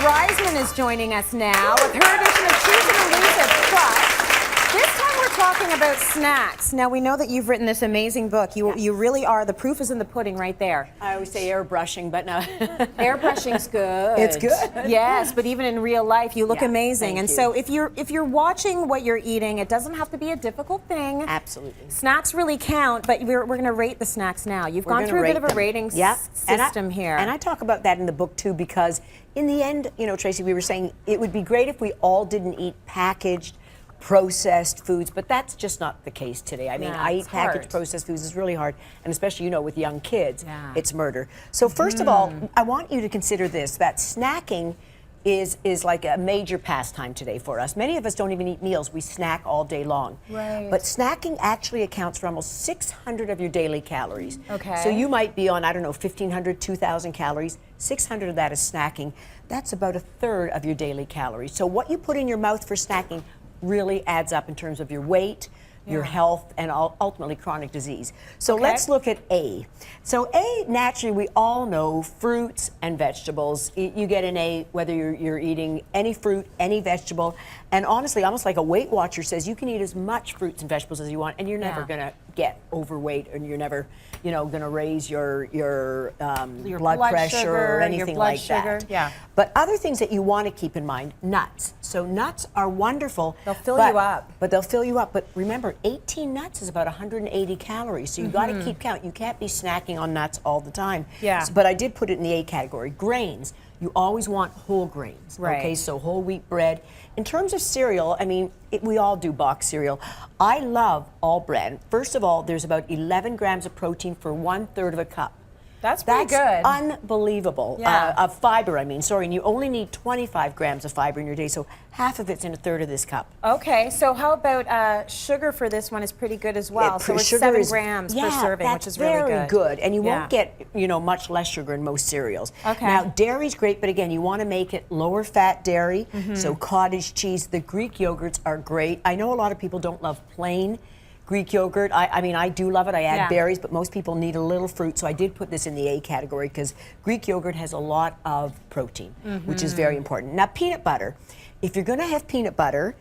Reisman is joining us now with her edition of Choose and Lose It Plus. This time we're talking about snacks. Now we know that you've written this amazing book. You really are, the proof is in the pudding right there. I always say airbrushing, but no. Airbrushing's good. It's good. Yes, but even in real life you look amazing. And you. so if you're watching what you're eating, it doesn't have to be a difficult thing. Absolutely. Snacks really count, but we're going to rate the snacks now. You've gone through a bit of a rating system here. And I talk about that in the book too, because in the end, you know, Tracy, we were saying it would be great if we all didn't eat packaged, processed foods, but that's just not the case today. I mean, I eat packaged, processed foods. It's really hard, and especially, you know, with young kids, it's murder. So first of all, I want you to consider this, that snacking is like a major pastime today for us. Many of us don't even eat meals. We snack all day long. Right. But snacking actually accounts for almost 600 of your daily calories. Okay. So you might be on, I don't know, 1,500, 2,000 calories. 600 of that is snacking. That's about a third of your daily calories. So what you put in your mouth for snacking really adds up in terms of your weight, your health, and ultimately chronic disease. So let's look at A. So A, naturally, we all know fruits and vegetables. You get an A whether you're eating any fruit, any vegetable, and honestly, almost like a Weight Watcher says, you can eat as much fruits and vegetables as you want, and you're never gonna get overweight, and you're never, you know, gonna raise your blood pressure or anything like that. Yeah. But other things that you want to keep in mind, nuts. So nuts are wonderful. They'll fill you up. But they'll fill you up. But remember, 18 nuts is about 180 calories. So you've got to keep count. You can't be snacking on nuts all the time. Yeah. So, but I did put it in the A category. Grains. You always want whole grains. Right. Okay, so whole wheat bread. In terms of cereal, I mean, we all do box cereal. I love all bread. First of all, there's about 11 grams of protein for 1/3 of a cup. That's pretty good. Unbelievable. Yeah. Of fiber, I mean. Sorry, and you only need 25 grams of fiber in your day, so half of it's in a third of this cup. Okay, so how about sugar for this one is pretty good as well. So it's 7 grams per serving, which is really good. Very good. And you won't get, you know, much less sugar in most cereals. Okay. Now, dairy's great, but again, you want to make it lower fat dairy. So cottage cheese, the Greek yogurts are great. I know a lot of people don't love plain Greek yogurt. I mean, I do love it. I add berries, but most people need a little fruit, so I did put this in the A category because Greek yogurt has a lot of protein, which is very important. Now, peanut butter. If you're going to have peanut butter,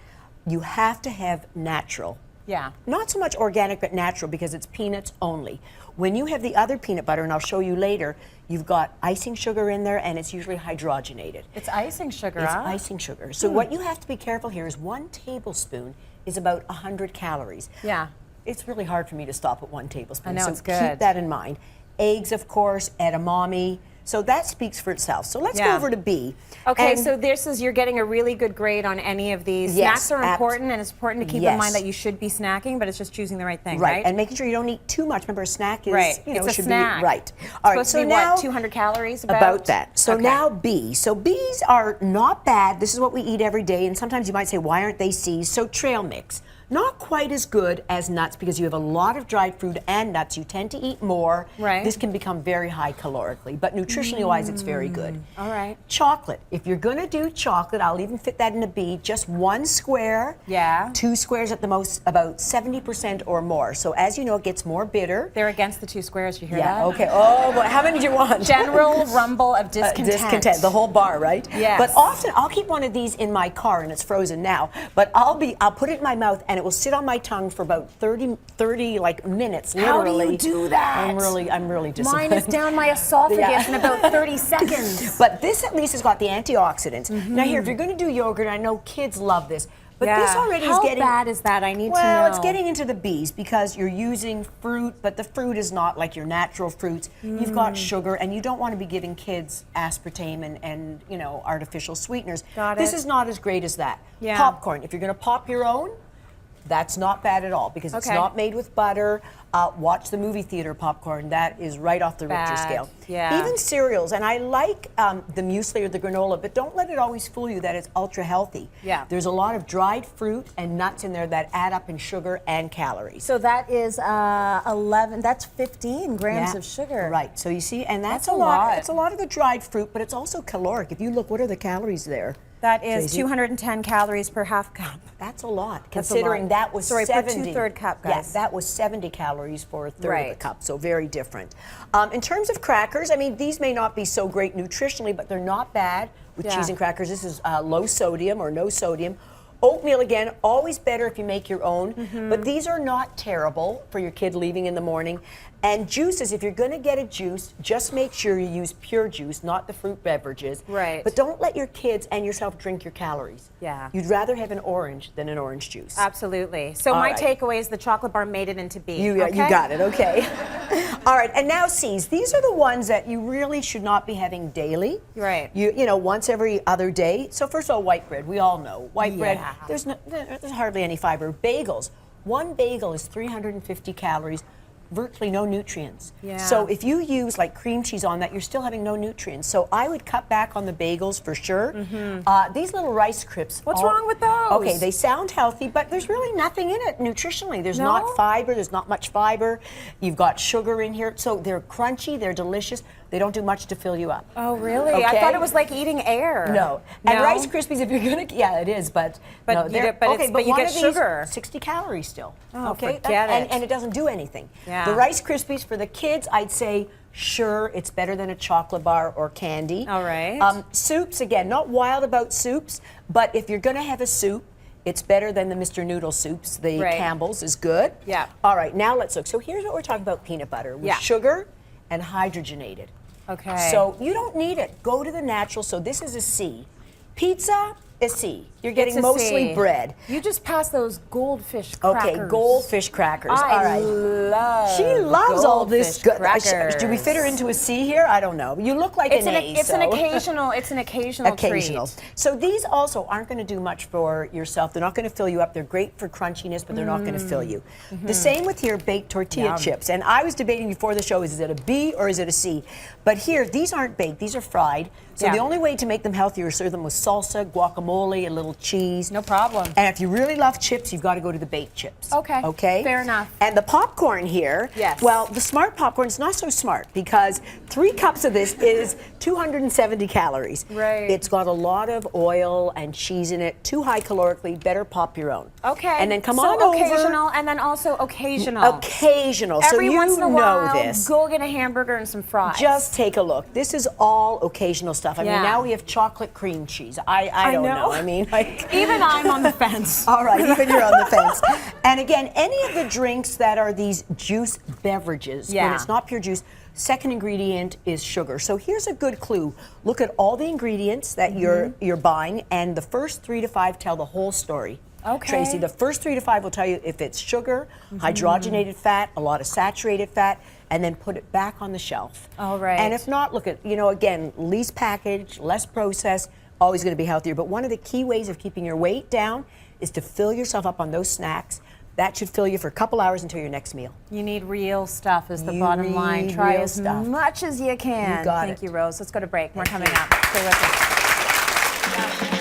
you have to have natural. Yeah. Not so much organic, but natural, because it's peanuts only. When you have the other peanut butter, and I'll show you later, you've got icing sugar in there, and it's usually hydrogenated. It's icing sugar, It's icing sugar. So what you have to be careful here is 1 tablespoon is about 100 calories. Yeah. It's really hard for me to stop at 1 tablespoon. I know, so it's good. keep that in mind. Eggs, of course, edamame. So that speaks for itself. So let's go over to B. Okay, And so this is, you're getting a really good grade on any of these. Yes, Snacks are important, and it's important to keep in mind that you should be snacking, but it's just choosing the right thing, right? And making sure you don't eat too much. Remember, a snack is, you know, it's a should snack. be right. All right, Supposed so to be now what, 200 calories? about that. So now B. So B's are not bad. This is what we eat every day, and sometimes you might say, why aren't they C's? So trail mix. Not quite as good as nuts because you have a lot of dried fruit and nuts. You tend to eat more. Right. This can become very high calorically, but nutritionally wise, it's very good. All right. Chocolate. If you're going to do chocolate, I'll even fit that in a B. Just 1 square. Yeah. 2 squares at the most, about 70% or more. So as you know, it gets more bitter. They're against the 2 squares. You hear that? Okay. Oh, boy. How many do you want? General rumble of discontent. Discontent, the whole bar, right? Yes. But often I'll keep one of these in my car, and it's frozen now. But I'll put it in my mouth, and it will sit on my tongue for about 30 like minutes, literally. How do you do that? I'm really disappointed. Mine is down my esophagus in about 30 seconds. But this at least has got the antioxidants. Now here, if you're going to do yogurt, I know kids love this. But this already is getting... How bad is that? I need to know. Well, it's getting into the B's because you're using fruit, but the fruit is not like your natural fruits. You've got sugar, and you don't want to be giving kids aspartame and you know, artificial sweeteners. This is not as great as that. Yeah. Popcorn. If you're going to pop your own, that's not bad at all because it's not made with butter. Watch the movie theater popcorn. That is right off the Richter scale. Yeah. Even cereals, and I like the muesli or the granola, but don't let it always fool you that it's ultra healthy. Yeah. There's a lot of dried fruit and nuts in there that add up in sugar and calories. So that is 11, that's 15 grams of sugar. Right, so you see, and that's a lot. It's a lot of the dried fruit, but it's also caloric. If you look, what are the calories there? That is Tracy? 210 calories per half cup. That's a lot, That's a considering lot. that was Sorry, 70. for 2/3 cup, guys. Yes, that was 70 calories for a third of Right. the cup, so very different. In terms of crackers, I mean, these may not be so great nutritionally, but they're not bad with Yeah. cheese and crackers. This is low sodium or no sodium. Oatmeal, again, always better if you make your own, but these are not terrible for your kid leaving in the morning. And juices, if you're going to get a juice, just make sure you use pure juice, not the fruit beverages. Right. But don't let your kids and yourself drink your calories. Yeah. You'd rather have an orange than an orange juice. Absolutely. So All my right. takeaway is the chocolate bar made it into B. You okay? got it, okay. All right, and now C's. These are the ones that you really should not be having daily. Right. You know, once every other day. So first of all, white bread, we all know. White bread, Yeah. there's hardly any fiber. Bagels. One bagel is 350 calories. Virtually no nutrients. Yeah. So if you use like cream cheese on that, you're still having no nutrients. So I would cut back on the bagels for sure. These little Rice Crisps. What's wrong with those? Okay, they sound healthy, but there's really nothing in it nutritionally. There's No? not fiber, there's not much fiber. You've got sugar in here. So they're crunchy, they're delicious. They don't do much to fill you up. Oh, really? I Okay. thought it was like eating air. No. And Rice Krispies, if you're gonna, yeah, it is, but But no, you they're- get- but okay, it's- but you one get of these, sugar. 60 calories still. Oh, okay, forget it. And it doesn't do anything. Yeah. The Rice Krispies for the kids, I'd say, sure, it's better than a chocolate bar or candy. All right. Soups, again, not wild about soups, but if you're gonna have a soup, it's better than the Mr. Noodle soups. The Right. Campbell's is good. Yeah. All right, now let's look. So here's what we're talking about: peanut butter with Yeah. sugar and hydrogenated. Okay. So you don't need it. Go to the natural. So this is a C. Pizza, a C. You're getting It's a mostly C. bread. You just passed those goldfish crackers. Okay, Goldfish Crackers. I All right. love She loves all this Goldfish good. crackers. Do we fit her into a C here? I don't know. You look like It's an an, A. it's an so- occasional. It's an occasional. Occasional. Treat. So these also aren't going to do much for yourself. They're not going to fill you up. They're great for crunchiness, but they're not going to fill you. The same with your baked tortilla Yum. chips. And I was debating before the show, is it a B or is it a C? But here, these aren't baked. These are fried. So Yeah. the only way to make them healthier is serve them with salsa, guacamole, a little cheese. No problem. And if you really love chips, you've got to go to the baked chips. Okay. Okay? Fair enough. And the popcorn here, Yes. well, the smart popcorn is not so smart because 3 cups of this is 270 calories. Right. It's got a lot of oil and cheese in it, too high calorically, better pop your own. Okay. And then come so on over. occasional, and then also occasional. Occasional. Every so you once in a know while, this. go get a hamburger and some fries. Just take a look. This is all occasional stuff. I mean, Yeah. now we have chocolate cream cheese. I don't know. I mean, like. Even I'm on the fence. All right, even you're on the fence. And again, any of the drinks that are these juice beverages, when Yeah. it's not pure juice, second ingredient is sugar. So here's a good clue. Look at all the ingredients that you're buying, and the first 3 to 5 tell the whole story. Okay. Tracy, the first 3 to 5 will tell you if it's sugar, hydrogenated fat, a lot of saturated fat, and then put it back on the shelf. All right. And if not, look at, again, least packaged, less processed, always going to be healthier. But one of the key ways of keeping your weight down is to fill yourself up on those snacks. That should fill you for a couple hours until your next meal. You need real stuff is the You bottom line. need Try real as stuff. much as you can. You got Thank it. you, Rose. Let's go to break. We're Thank coming you. up. Stay with us.